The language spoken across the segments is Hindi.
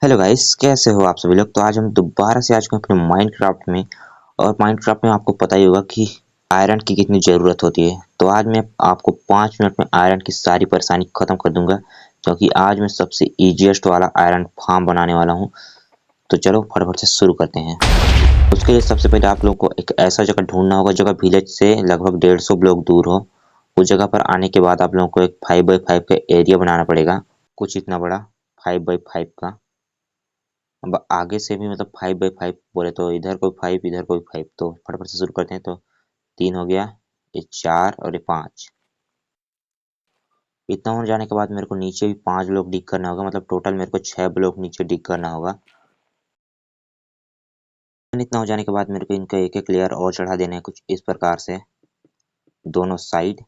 हेलो गाइस, कैसे हो आप सभी लोग। तो आज हम दोबारा से आ चुके हैं अपने माइनक्राफ्ट में। और माइनक्राफ्ट में आपको पता ही होगा कि आयरन की कितनी ज़रूरत होती है। तो आज मैं आपको 5 मिनट में आयरन की सारी परेशानी ख़त्म कर दूंगा, क्योंकि आज मैं सबसे ईजीएस्ट वाला आयरन फार्म बनाने वाला हूं। तो चलो फटाफट से शुरू करते हैं। उसके लिए सबसे पहले आप लोगों को एक ऐसा जगह ढूंढना होगा, जगह विलेज से लगभग 150 ब्लॉक दूर हो। उस जगह पर आने के बाद आप लोगों को एक 5x5 का एरिया बनाना पड़ेगा, कुछ इतना बड़ा, 5x5 का। अब आगे से भी मतलब 5x5 बोले तो इधर कोई 5, इधर कोई 5, तो फटाफट से शुरू करते हैं। तो 3 हो गया, ये 4 और ये 5। इतना हो जाने के बाद मेरे को नीचे भी 5 ब्लॉक डिग करना होगा, मतलब टोटल मेरे को 6 ब्लॉक नीचे डिग करना होगा। इतना हो जाने के बाद मेरे को इनका एक एक लेयर और चढ़ा देना है, कुछ इस प्रकार से दोनों साइड।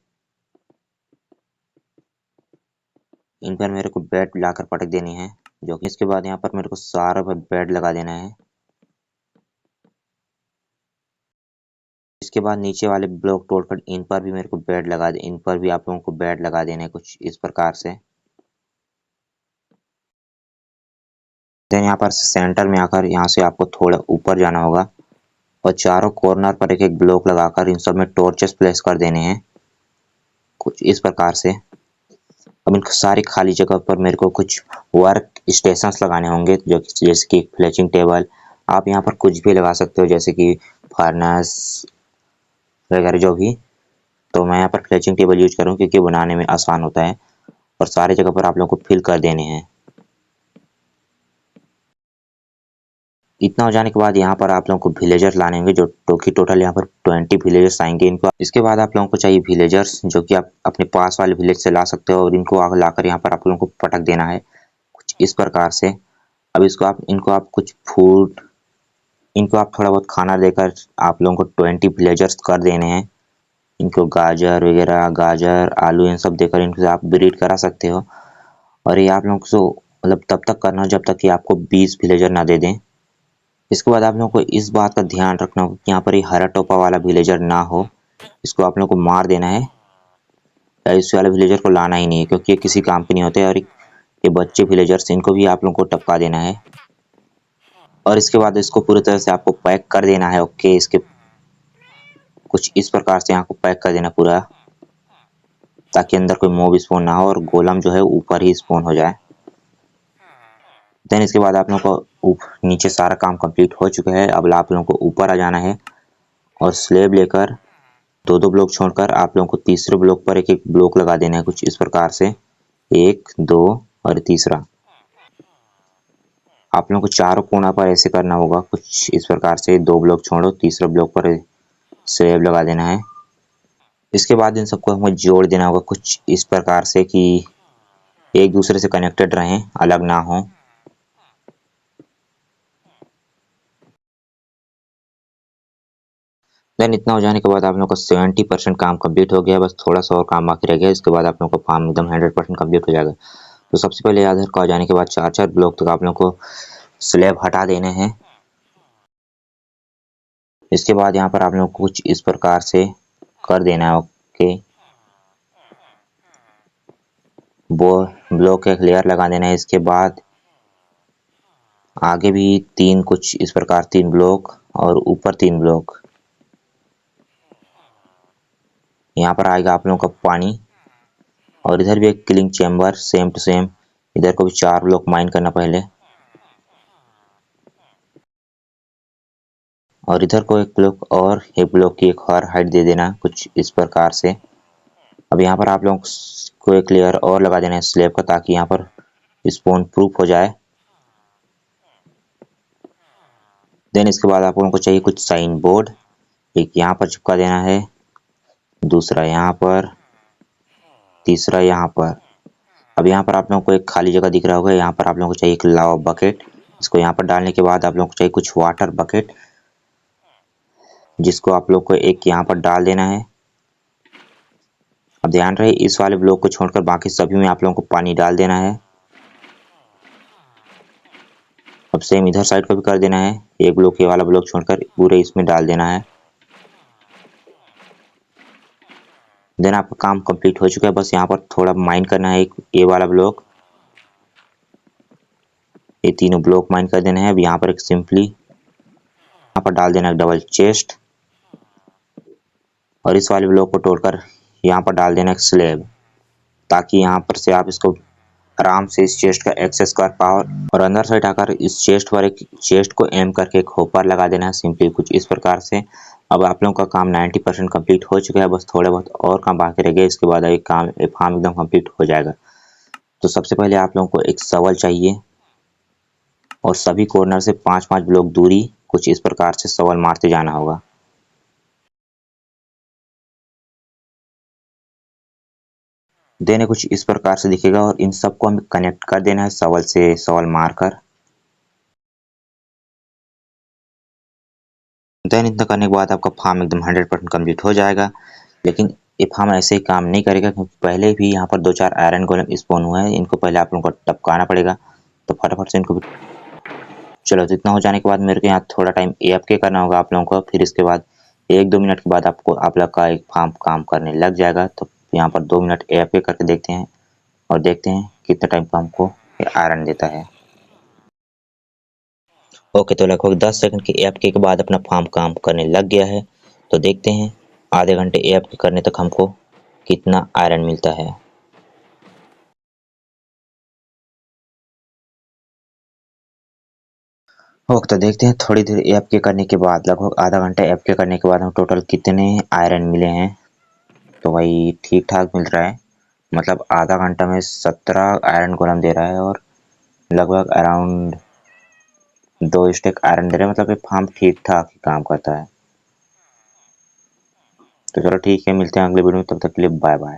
इन पर मेरे को बेड लाकर पटक देनी है, जो कि इसके बाद यहाँ पर मेरे को सारा बेड लगा देना है। इसके बाद नीचे वाले ब्लॉक तोड़कर इन पर भी मेरे को बेड लगा दे, इन पर भी आप लोगों को बेड लगा देने हैं, कुछ इस प्रकार से। देन यहाँ पर सेंटर में आकर यहाँ से आपको थोड़ा ऊपर जाना होगा और चारों कॉर्नर पर एक एक ब्लॉक लगाकर इन सब में टॉर्चेस प्लेस कर देने हैं, कुछ इस प्रकार से। अब इन सारी खाली जगह पर मेरे को कुछ वर्क स्टेशंस लगाने होंगे, जो कि जैसे कि फ्लेचिंग टेबल। आप यहाँ पर कुछ भी लगा सकते हो, जैसे कि फर्नेस वगैरह जो भी। तो मैं यहाँ पर फ्लेचिंग टेबल यूज करूँ क्योंकि बनाने में आसान होता है। और सारी जगह पर आप लोगों को फिल कर देने हैं। इतना हो जाने के बाद यहाँ पर आप लोगों को विलेजर्स लाने होंगे, जो टोटल यहाँ पर 20 विलेजर्स आएंगे इनको। इसके बाद आप लोगों को चाहिए विलेजर्स, जो कि आप अपने पास वाले विलेज से ला सकते हो, और इनको आग लाकर यहाँ पर आप लोगों को पटक देना है, कुछ इस प्रकार से। अब इनको आप कुछ फूड, इनको आप थोड़ा बहुत खाना देकर आप लोगों को 20 विलेजर्स कर देने हैं। इनको गाजर वगैरह, गाजर आलू इन सब देकर इनको आप ब्रीड करा सकते हो। और ये आप लोगों को मतलब तब तक करना जब तक कि आपको 20 विलेजर ना दे दें। इसके बाद आप लोगों को इस बात का ध्यान रखना होगा कि यहाँ पर ये हरा टोपा वाला विलेजर ना हो। इसको आप लोगों को मार देना है, या इस वाले विलेजर को लाना ही नहीं है, क्योंकि ये किसी काम के नहीं होते। और ये बच्चे विलेजर्स, इनको भी आप लोगों को टपका देना है। और इसके बाद इसको पूरी तरह से आपको पैक कर देना है। ओके, इसके कुछ इस प्रकार से यहाँ को पैक कर देना पूरा, ताकि अंदर कोई मॉब स्पॉन ना हो और गोलम जो है ऊपर ही स्पॉन हो जाए। देन इसके बाद आप लोगों को नीचे सारा काम कंप्लीट हो चुका है। अब आप लोगों को ऊपर आ जाना है और स्लेब लेकर दो दो ब्लॉक छोड़कर आप लोगों को तीसरे ब्लॉक पर एक एक ब्लॉक लगा देना है, कुछ इस प्रकार से। 1 2 और तीसरा। आप लोगों को चारों कोना पर ऐसे करना होगा, कुछ इस प्रकार से। 2 ब्लॉक छोड़ो, तीसरे ब्लॉक पर स्लेब लगा देना है। इसके बाद इन सबको हमें जोड़ देना होगा, कुछ इस प्रकार से कि एक दूसरे से कनेक्टेड रहें, अलग ना हो। देन इतना हो जाने के बाद आप लोगों का 70% काम कंप्लीट हो गया, बस थोड़ा सा और काम बाकी रह गया। इसके बाद आप लोगों का फार्म एकदम 100% कंप्लीट हो जाएगा। तो सबसे पहले आधार का हो जाने के बाद 4-4 ब्लॉक तक आप लोगों को स्लैब हटा देने हैं। इसके बाद यहाँ पर आप लोगों को कुछ इस प्रकार से कर देना है। ओके, वो ब्लॉक एक लेयर लगा देना है। इसके बाद आगे भी 3 कुछ इस प्रकार 3 ब्लॉक और ऊपर 3 ब्लॉक। यहाँ पर आएगा आप लोगों का पानी, और इधर भी एक killing chamber same to same. इधर को भी 4 ब्लॉक माइन करना पहले, और इधर को एक ब्लॉक और एक ब्लॉक की एक और हाइट दे देना, कुछ इस प्रकार से। अब यहाँ पर आप लोगों को एक लेयर और लगा देना है स्लैब का, ताकि यहाँ पर स्पॉन प्रूफ हो जाए। देन इसके बाद आप लोगों को चाहिए कुछ साइन बोर्ड, एक यहाँ पर चिपका देना है, दूसरा यहाँ पर, तीसरा यहाँ पर। अब यहाँ पर आप लोगों को एक खाली जगह दिख रहा होगा, यहाँ पर आप लोगों को चाहिए एक लावा बकेट। इसको यहाँ पर डालने के बाद आप लोगों को चाहिए कुछ वाटर बकेट, जिसको आप लोग को एक यहाँ पर डाल देना है। अब ध्यान रहे, इस वाले ब्लॉक को छोड़कर बाकी सभी में आप लोगों को पानी डाल देना है। अब सेम इधर साइड को भी कर देना है, एक ब्लॉक ये वाला ब्लॉक छोड़कर पूरे इसमें डाल देना है। देन आपका काम कंप्लीट हो चुका है, बस यहाँ पर थोड़ा माइन करना है एक ये वाला ब्लॉक। ये तीनों ब्लॉक माइन कर देने हैं। अब यहाँ पर एक सिंपली यहाँ पर डाल देना है डबल चेस्ट, और इस वाले ब्लॉक को तोड़कर यहाँ पर डाल देना एक स्लैब, ताकि यहाँ पर से आप इसको आराम से इस चेस्ट का एक्सेस कर पाओ। और अंदर से हटाकर इस चेस्ट पर एक चेस्ट को एम करके एक होपर लगा देना है, सिंपली कुछ इस प्रकार से। अब आप लोगों का काम 90% कंप्लीट हो चुका है, बस थोड़े बहुत और काम बाकी रह गए। इसके बाद ये फार्म एकदम कंप्लीट हो जाएगा। तो सबसे पहले आप लोगों को एक शवल चाहिए, और सभी कॉर्नर से 5-5 ब्लॉक दूरी कुछ इस प्रकार से शवल मारते जाना होगा। देने कुछ इस प्रकार से दिखेगा, और इन सबको हमें कनेक्ट कर देना है शवल से शवल मारकर। देन इतना करने के बाद आपका फार्म एकदम 100% कंप्लीट हो जाएगा। लेकिन ये फार्म ऐसे ही काम नहीं करेगा, क्योंकि पहले भी यहाँ पर 2-4 आयरन गोलेम स्पॉन हुए हैं। इनको पहले आप लोगों को टपकाना पड़ेगा, तो फटाफट से इनको चलो। तो इतना हो जाने के बाद मेरे को यहाँ थोड़ा टाइम AFK करना होगा आप लोगों को। फिर इसके बाद 1-2 मिनट के बाद आप लोग का एक फार्म काम करने लग जाएगा। तो यहाँ पर 2 मिनट AFK करके देखते हैं, और देखते हैं कितने टाइम पर हमको आयरन देता है। ओके, तो लगभग 10 सेकंड के AFK के बाद अपना फार्म काम करने लग गया है। तो देखते हैं आधे घंटे AFK करने तक हमको कितना आयरन मिलता है। ओके, तो देखते हैं थोड़ी देर AFK करने के बाद, लगभग आधा घंटा AFK करने के बाद हम टोटल कितने आयरन मिले हैं। तो भाई ठीक ठाक मिल रहा है, मतलब आधा घंटा में 17 आयरन गोलम दे रहा है, और लगभग अराउंड 2 स्टेक आयरन दे रहा है। मतलब ये फार्म ठीक ठाक ही काम करता है। तो चलो ठीक है, मिलते हैं अगले वीडियो में, तब तक के लिए बाय बाय।